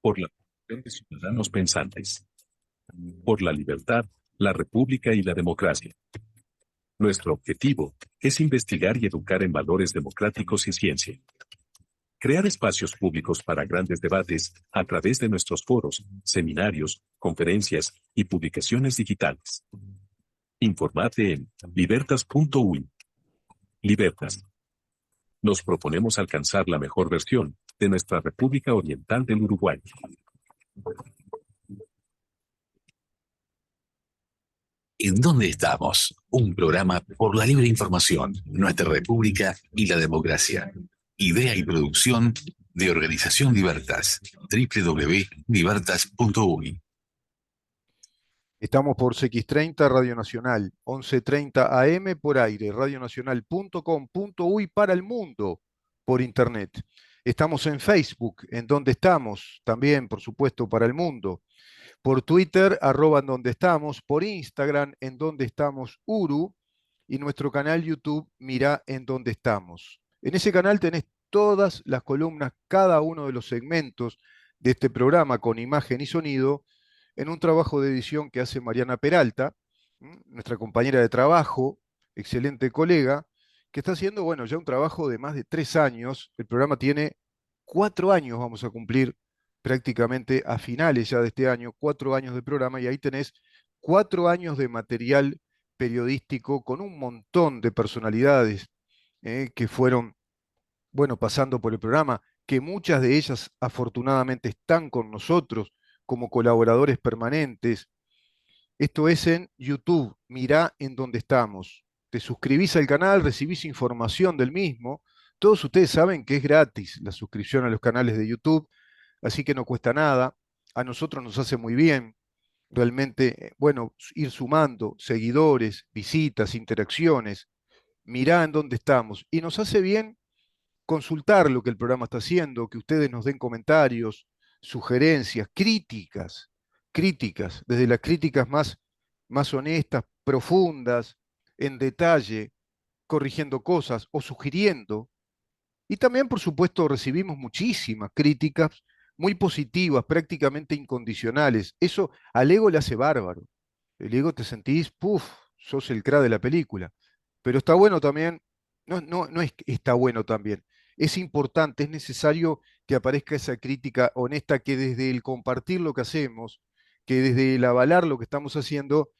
por la protección de ciudadanos pensantes, por la libertad, la república y la democracia. Nuestro objetivo es investigar y educar en valores democráticos y ciencia. Crear espacios públicos para grandes debates a través de nuestros foros, seminarios, conferencias y publicaciones digitales. Informate en libertas.uy. Libertas. Nos proponemos alcanzar la mejor versión de nuestra República Oriental del Uruguay. ¿En dónde estamos? Un programa por la libre información, nuestra república y la democracia. Idea y producción de Organización Libertas. www.libertas.uy. Estamos por CX30 Radio Nacional, 11:30 AM por aire, radionacional.com.uy para el mundo por internet. Estamos en Facebook, en donde estamos, también por supuesto para el mundo. Por Twitter, @ en donde estamos, por Instagram, en donde estamos Uru, y nuestro canal YouTube, Mirá en donde estamos. En ese canal tenés todas las columnas, cada uno de los segmentos de este programa con imagen y sonido, en un trabajo de edición que hace Mariana Peralta, nuestra compañera de trabajo, excelente colega, que está haciendo, bueno, ya un trabajo de más de 3 años. El programa tiene 4 años, vamos a cumplir prácticamente a finales ya de este año, 4 años de programa, y ahí tenés 4 años de material periodístico con un montón de personalidades que fueron, bueno, pasando por el programa, que muchas de ellas afortunadamente están con nosotros como colaboradores permanentes. Esto es en YouTube, mirá en dónde estamos. Te suscribís al canal, recibís información del mismo. Todos ustedes saben que es gratis la suscripción a los canales de YouTube, así que no cuesta nada. A nosotros nos hace muy bien realmente, bueno, ir sumando seguidores, visitas, interacciones. Mirá en dónde estamos. Y nos hace bien consultar lo que el programa está haciendo, que ustedes nos den comentarios, sugerencias, críticas, desde las críticas más honestas, profundas, en detalle, corrigiendo cosas o sugiriendo. Y también, por supuesto, recibimos muchísimas críticas muy positivas, prácticamente incondicionales. Eso al ego le hace bárbaro. El ego te sentís, puff, sos el cra de la película. Pero está bueno también, no es que está bueno también, es importante, es necesario que aparezca esa crítica honesta que desde el compartir lo que hacemos, que desde el avalar lo que estamos haciendo,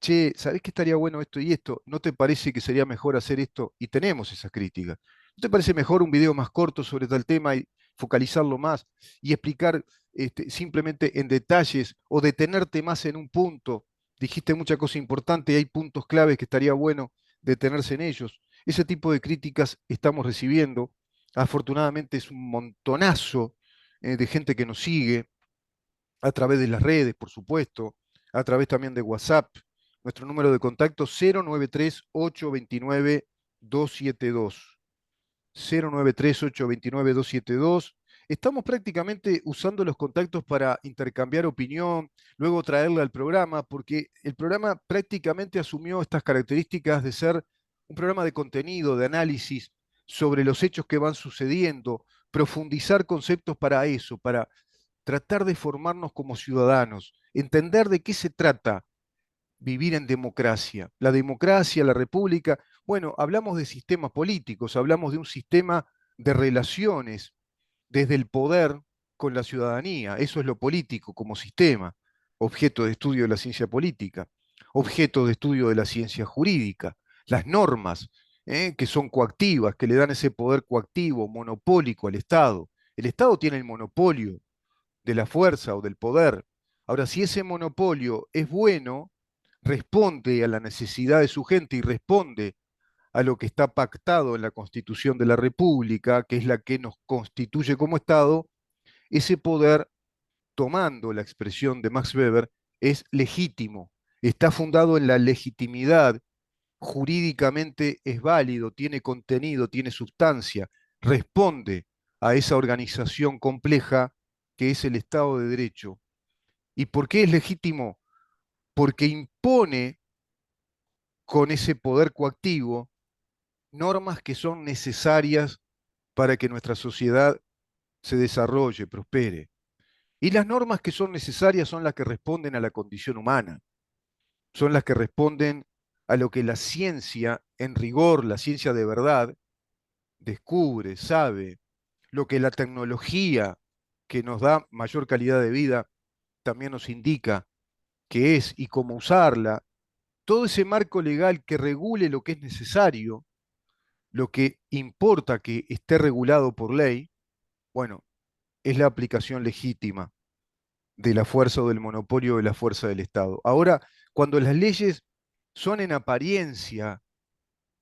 che, ¿sabés que estaría bueno esto y esto? ¿No te parece que sería mejor hacer esto? Y tenemos esas críticas. ¿No te parece mejor un video más corto sobre tal tema y focalizarlo más y explicar simplemente en detalles o detenerte más en un punto? Dijiste mucha cosa importante y hay puntos claves que estaría bueno detenerse en ellos. Ese tipo de críticas estamos recibiendo. Afortunadamente es un montonazo de gente que nos sigue a través de las redes, por supuesto, a través también de WhatsApp. Nuestro número de contacto 093-829-272. 093-829-272. Estamos prácticamente usando los contactos para intercambiar opinión, luego traerla al programa, porque el programa prácticamente asumió estas características de ser un programa de contenido, de análisis sobre los hechos que van sucediendo, profundizar conceptos para eso, para tratar de formarnos como ciudadanos, entender de qué se trata vivir en democracia. La democracia, la república, bueno, hablamos de sistemas políticos, hablamos de un sistema de relaciones desde el poder con la ciudadanía. Eso es lo político como sistema, objeto de estudio de la ciencia política, objeto de estudio de la ciencia jurídica, las normas, que son coactivas, que le dan ese poder coactivo, monopólico al Estado. El Estado tiene el monopolio de la fuerza o del poder. Ahora, si ese monopolio es bueno, responde a la necesidad de su gente y responde a lo que está pactado en la Constitución de la República, que es la que nos constituye como Estado, ese poder, tomando la expresión de Max Weber, es legítimo, está fundado en la legitimidad, jurídicamente es válido, tiene contenido, tiene sustancia, responde a esa organización compleja que es el Estado de Derecho. ¿Y por qué es legítimo? Porque impone con ese poder coactivo normas que son necesarias para que nuestra sociedad se desarrolle, prospere. Y las normas que son necesarias son las que responden a la condición humana, son las que responden a lo que la ciencia, en rigor, la ciencia de verdad, descubre, sabe, lo que la tecnología que nos da mayor calidad de vida también nos indica qué es y cómo usarla, todo ese marco legal que regule lo que es necesario, lo que importa que esté regulado por ley, bueno, es la aplicación legítima de la fuerza o del monopolio de la fuerza del Estado. Ahora, cuando las leyes son en apariencia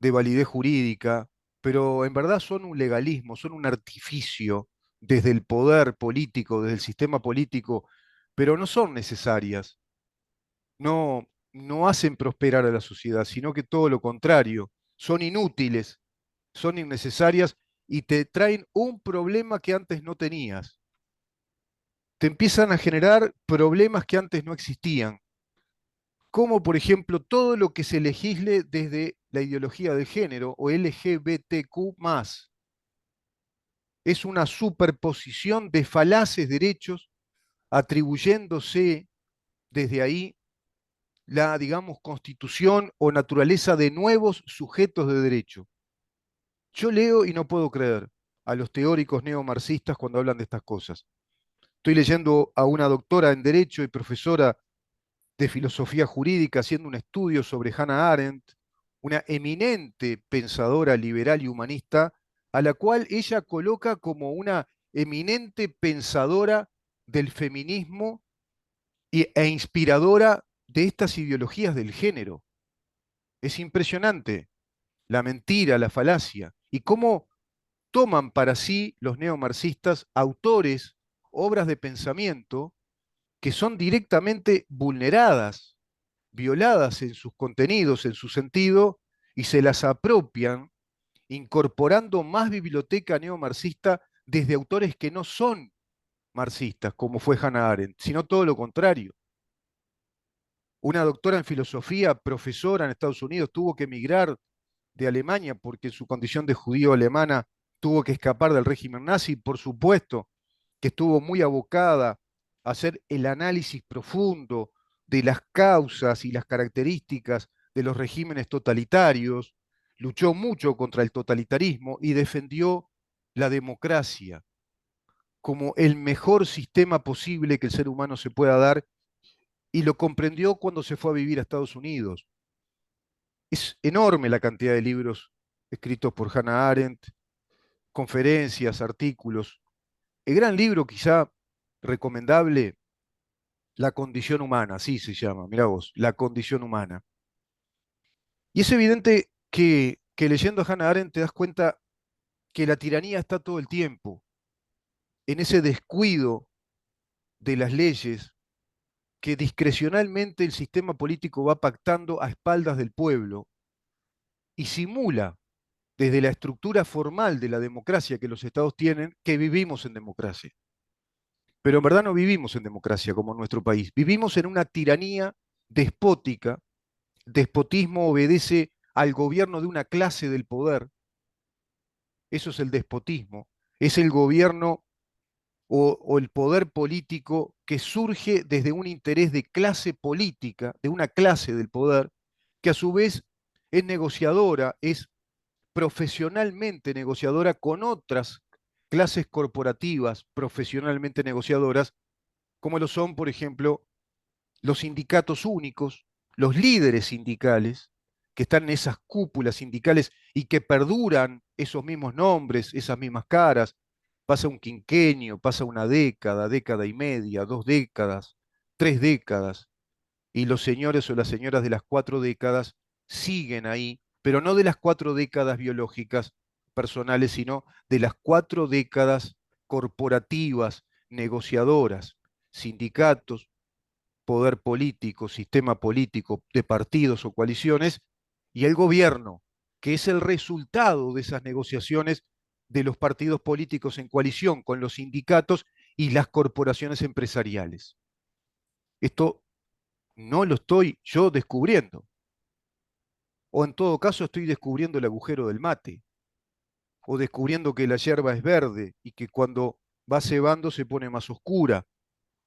de validez jurídica, pero en verdad son un legalismo, son un artificio desde el poder político, desde el sistema político, pero no son necesarias, no hacen prosperar a la sociedad, sino que todo lo contrario, son inútiles, son innecesarias y te traen un problema que antes no tenías. Te empiezan a generar problemas que antes no existían, como por ejemplo todo lo que se legisle desde la ideología de género o LGBTQ+. Es una superposición de falaces derechos atribuyéndose desde ahí la, digamos, constitución o naturaleza de nuevos sujetos de derecho. Yo leo y no puedo creer a los teóricos neomarxistas cuando hablan de estas cosas. Estoy leyendo a una doctora en Derecho y profesora de Filosofía Jurídica haciendo un estudio sobre Hannah Arendt, una eminente pensadora liberal y humanista, a la cual ella coloca como una eminente pensadora del feminismo e inspiradora de estas ideologías del género. Es impresionante la mentira, la falacia, y cómo toman para sí los neomarxistas autores, obras de pensamiento, que son directamente vulneradas, violadas en sus contenidos, en su sentido, y se las apropian, incorporando más biblioteca neomarxista desde autores que no son marxistas, como fue Hannah Arendt, sino todo lo contrario. Una doctora en filosofía, profesora en Estados Unidos, tuvo que emigrar de Alemania porque en su condición de judío alemana tuvo que escapar del régimen nazi, por supuesto, que estuvo muy abocada a hacer el análisis profundo de las causas y las características de los regímenes totalitarios, luchó mucho contra el totalitarismo y defendió la democracia como el mejor sistema posible que el ser humano se pueda dar y lo comprendió cuando se fue a vivir a Estados Unidos. Es enorme la cantidad de libros escritos por Hannah Arendt, conferencias, artículos. El gran libro quizá recomendable, La condición humana, así se llama, mirá vos, La condición humana. Y es evidente que leyendo a Hannah Arendt te das cuenta que la tiranía está todo el tiempo, en ese descuido de las leyes que discrecionalmente el sistema político va pactando a espaldas del pueblo y simula desde la estructura formal de la democracia que los estados tienen que vivimos en democracia. Pero en verdad no vivimos en democracia como en nuestro país, vivimos en una tiranía despótica. Despotismo obedece al gobierno de una clase del poder, eso es el despotismo, es el gobierno o el poder político que surge desde un interés de clase política, de una clase del poder, que a su vez es negociadora, es profesionalmente negociadora con otras clases corporativas profesionalmente negociadoras, como lo son, por ejemplo, los sindicatos únicos, los líderes sindicales, que están en esas cúpulas sindicales y que perduran esos mismos nombres, esas mismas caras. Pasa un quinquenio, pasa una década, década y media, 2 décadas, 3 décadas, y los señores o las señoras de las 4 décadas siguen ahí, pero no de las 4 décadas biológicas personales, sino de las 4 décadas corporativas, negociadoras, sindicatos, poder político, sistema político de partidos o coaliciones, y el gobierno, que es el resultado de esas negociaciones de los partidos políticos en coalición con los sindicatos y las corporaciones empresariales. Esto no lo estoy yo descubriendo, o en todo caso estoy descubriendo el agujero del mate, o descubriendo que la hierba es verde y que cuando va cebando se pone más oscura,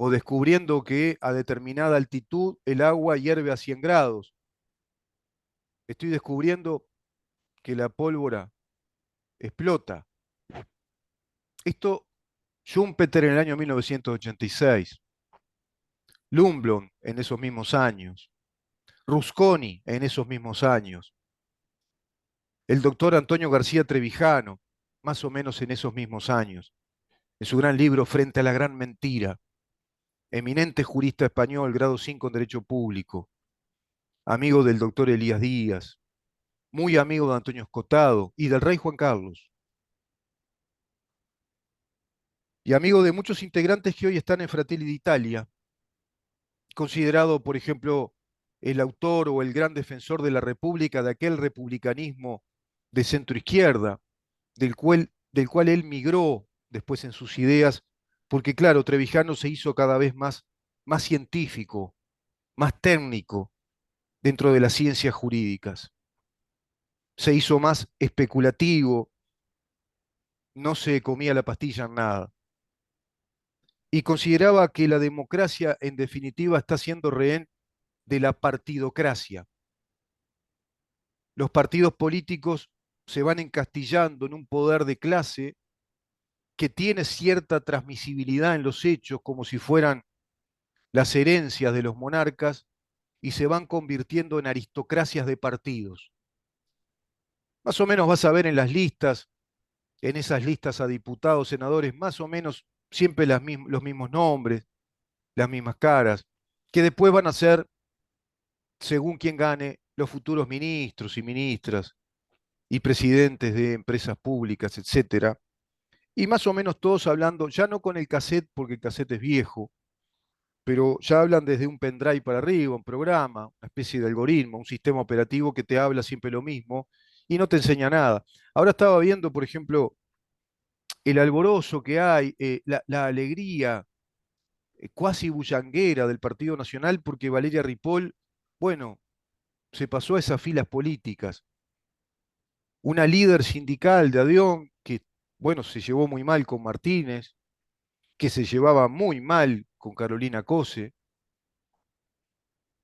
o descubriendo que a determinada altitud el agua hierve a 100 grados. Estoy descubriendo que la pólvora explota. Esto, Schumpeter en el año 1986, Lumblon en esos mismos años, Rusconi en esos mismos años, el doctor Antonio García Trevijano, más o menos en esos mismos años, en su gran libro Frente a la gran mentira, eminente jurista español, grado 5 en Derecho Público, amigo del doctor Elías Díaz, muy amigo de Antonio Escotado y del rey Juan Carlos, y amigo de muchos integrantes que hoy están en Fratelli d'Italia, considerado, por ejemplo, el autor o el gran defensor de la República, de aquel republicanismo de centro izquierda, del cual él migró después en sus ideas, porque claro, Trevijano se hizo cada vez más científico, más técnico dentro de las ciencias jurídicas. Se hizo más especulativo, no se comía la pastilla en nada. Y consideraba que la democracia, en definitiva, está siendo rehén de la partidocracia. Los partidos políticos se van encastillando en un poder de clase que tiene cierta transmisibilidad en los hechos, como si fueran las herencias de los monarcas, y se van convirtiendo en aristocracias de partidos. Más o menos vas a ver en las listas, en esas listas a diputados, senadores, más o menos siempre los mismos nombres, las mismas caras, que después van a ser, según quien gane, los futuros ministros y ministras y presidentes de empresas públicas, etcétera. Y más o menos todos hablando, ya no con el cassette, porque el cassette es viejo, pero ya hablan desde un pendrive para arriba, un programa, una especie de algoritmo, un sistema operativo que te habla siempre lo mismo y no te enseña nada. Ahora estaba viendo, por ejemplo, el alborozo que hay, la alegría cuasi bullanguera del Partido Nacional porque Valeria Ripoll, bueno, se pasó a esas filas políticas. Una líder sindical de Adión que, bueno, se llevó muy mal con Martínez, que se llevaba muy mal con Carolina Cose,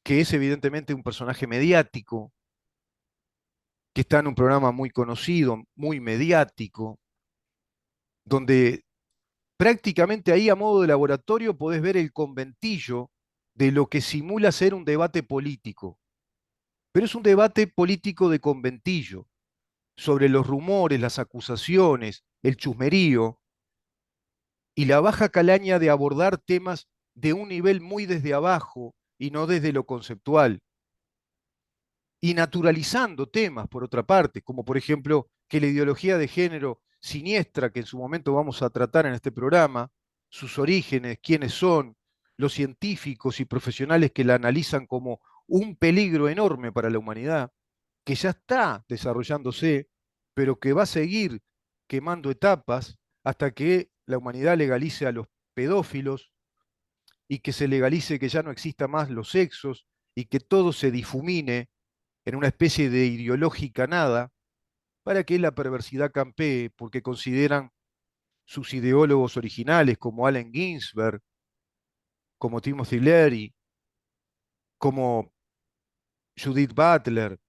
que es evidentemente un personaje mediático, que está en un programa muy conocido, muy mediático, donde prácticamente ahí a modo de laboratorio podés ver el conventillo de lo que simula ser un debate político. Pero es un debate político de conventillo, sobre los rumores, las acusaciones, el chusmerío y la baja calaña de abordar temas de un nivel muy desde abajo y no desde lo conceptual. Y naturalizando temas, por otra parte, como por ejemplo que la ideología de género siniestra, que en su momento vamos a tratar en este programa, sus orígenes, quiénes son, los científicos y profesionales que la analizan como un peligro enorme para la humanidad, que ya está desarrollándose, pero que va a seguir quemando etapas hasta que la humanidad legalice a los pedófilos y que se legalice que ya no exista más los sexos y que todo se difumine en una especie de ideológica nada, para que la perversidad campee, porque consideran sus ideólogos originales como Allen Ginsberg, como Timothy Leary, como Judith Butler,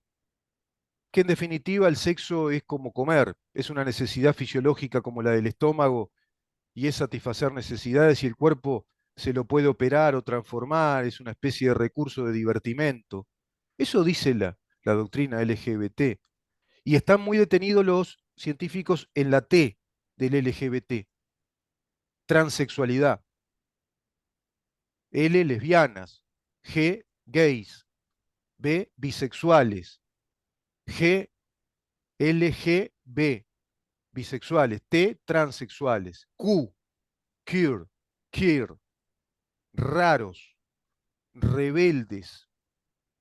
que en definitiva el sexo es como comer, es una necesidad fisiológica como la del estómago y es satisfacer necesidades y el cuerpo se lo puede operar o transformar, es una especie de recurso de divertimento. Eso dice la doctrina LGBT. Y están muy detenidos los científicos en la T del LGBT, transexualidad, L, lesbianas, G, gays, B, bisexuales, G, LGB, bisexuales, T, transexuales, Q, queer, queer, raros, rebeldes,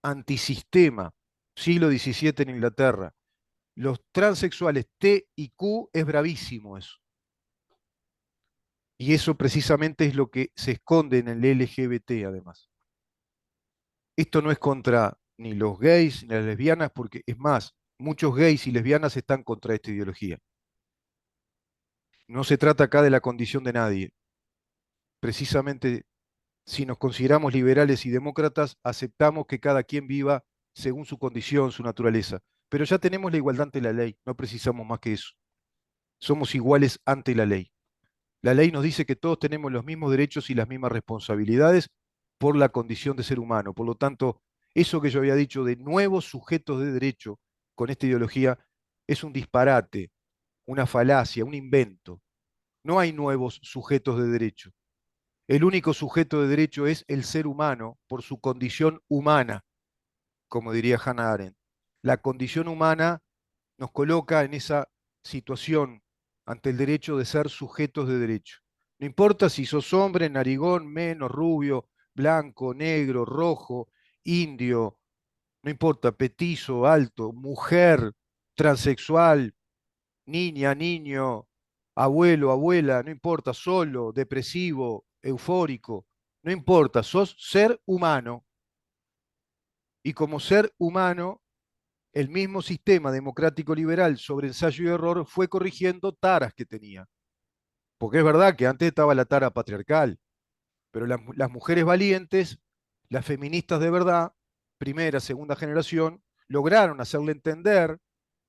antisistema, siglo XVII en Inglaterra. Los transexuales T y Q es bravísimo eso. Y eso precisamente es lo que se esconde en el LGBT, además. Esto no es contra ni los gays ni las lesbianas, porque es más, muchos gays y lesbianas están contra esta ideología. No se trata acá de la condición de nadie. Precisamente Si nos consideramos liberales y demócratas, aceptamos que cada quien viva según su condición, su naturaleza. Pero ya tenemos la igualdad ante la ley, no precisamos más que eso. Somos iguales ante la ley. La ley nos dice que todos tenemos los mismos derechos y las mismas responsabilidades por la condición de ser humano. Por lo tanto, eso que yo había dicho de nuevos sujetos de derecho con esta ideología es un disparate, una falacia, un invento. No hay nuevos sujetos de derecho. El único sujeto de derecho es el ser humano por su condición humana, como diría Hannah Arendt. La condición humana nos coloca en esa situación ante el derecho de ser sujetos de derecho. No importa si sos hombre, narigón, menos, rubio, blanco, negro, rojo, indio, no importa, petizo, alto, mujer, transexual, niña, niño, abuelo, abuela, no importa, solo, depresivo, eufórico, no importa, sos ser humano. Y como ser humano, el mismo sistema democrático liberal sobre ensayo y error fue corrigiendo taras que tenía. Porque es verdad que antes estaba la tara patriarcal, pero las mujeres valientes, las feministas de verdad, primera, segunda generación, lograron hacerle entender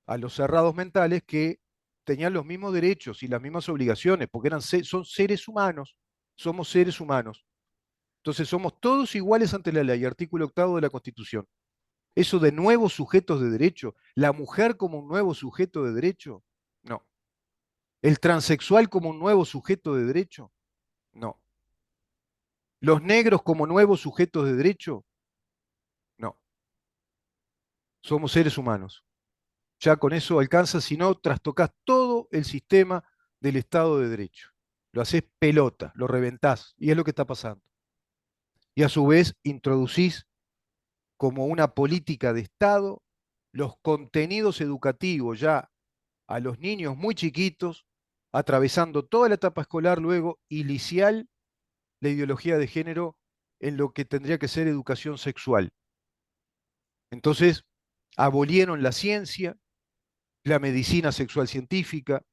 a los cerrados mentales que tenían los mismos derechos y las mismas obligaciones, porque son seres humanos, somos seres humanos. Entonces somos todos iguales ante la ley, artículo octavo de la Constitución. Eso de nuevos sujetos de derecho, la mujer como un nuevo sujeto de derecho, no. El transexual como un nuevo sujeto de derecho, no. Los negros como nuevos sujetos de derecho, no. Somos seres humanos. Ya con eso alcanza, si no, trastocas todo el sistema del Estado de Derecho. Lo haces pelota, lo reventás, y es lo que está pasando. Y a su vez introducís como una política de Estado los contenidos educativos ya a los niños muy chiquitos, atravesando toda la etapa escolar luego y licial la ideología de género en lo que tendría que ser educación sexual. Entonces, abolieron la ciencia, la medicina sexual científica,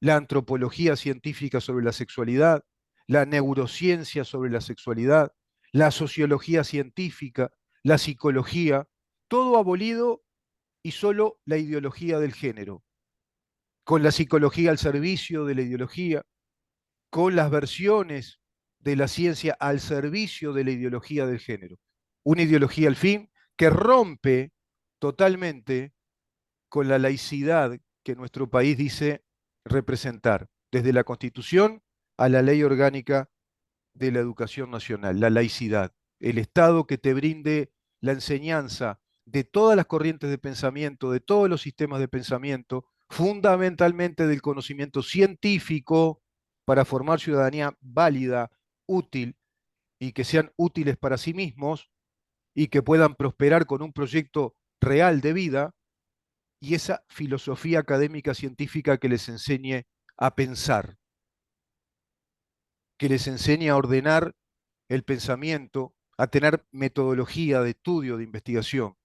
la antropología científica sobre la sexualidad, la neurociencia sobre la sexualidad, la sociología científica, la psicología, todo abolido y solo la ideología del género, con la psicología al servicio de la ideología, con las versiones de la ciencia al servicio de la ideología del género. Una ideología al fin que rompe totalmente con la laicidad que nuestro país dice representar, desde la Constitución a la Ley Orgánica de la Educación Nacional, la laicidad, el Estado que te brinde la enseñanza de todas las corrientes de pensamiento, de todos los sistemas de pensamiento, fundamentalmente del conocimiento científico para formar ciudadanía válida, útil y que sean útiles para sí mismos y que puedan prosperar con un proyecto real de vida y esa filosofía académica científica que les enseñe a pensar, que les enseñe a ordenar el pensamiento, a tener metodología de estudio, de investigación.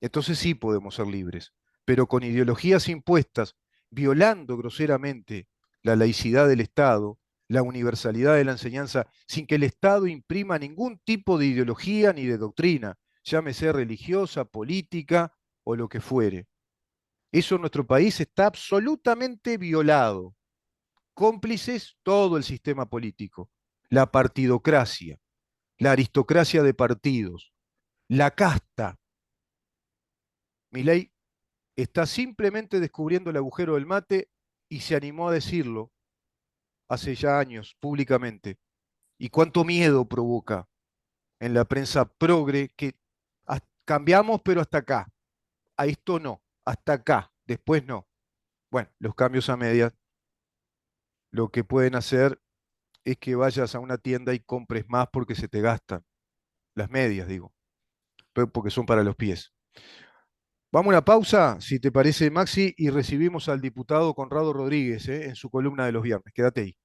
Entonces sí podemos ser libres, pero con ideologías impuestas, violando groseramente la laicidad del Estado, la universalidad de la enseñanza, sin que el Estado imprima ningún tipo de ideología ni de doctrina, llámese religiosa, política o lo que fuere. Eso en nuestro país está absolutamente violado. Cómplices todo el sistema político, la partidocracia, la aristocracia de partidos, la casta. Milei está simplemente descubriendo el agujero del mate y se animó a decirlo hace ya años públicamente. Y cuánto miedo provoca en la prensa progre que cambiamos pero hasta acá, a esto no, hasta acá, después no. Bueno, los cambios a medias lo que pueden hacer es que vayas a una tienda y compres más porque se te gastan. Las medias, digo, porque son para los pies. Vamos a una pausa, si te parece, Maxi, y recibimos al diputado Conrado Rodríguez, en su columna de los viernes. Quédate ahí.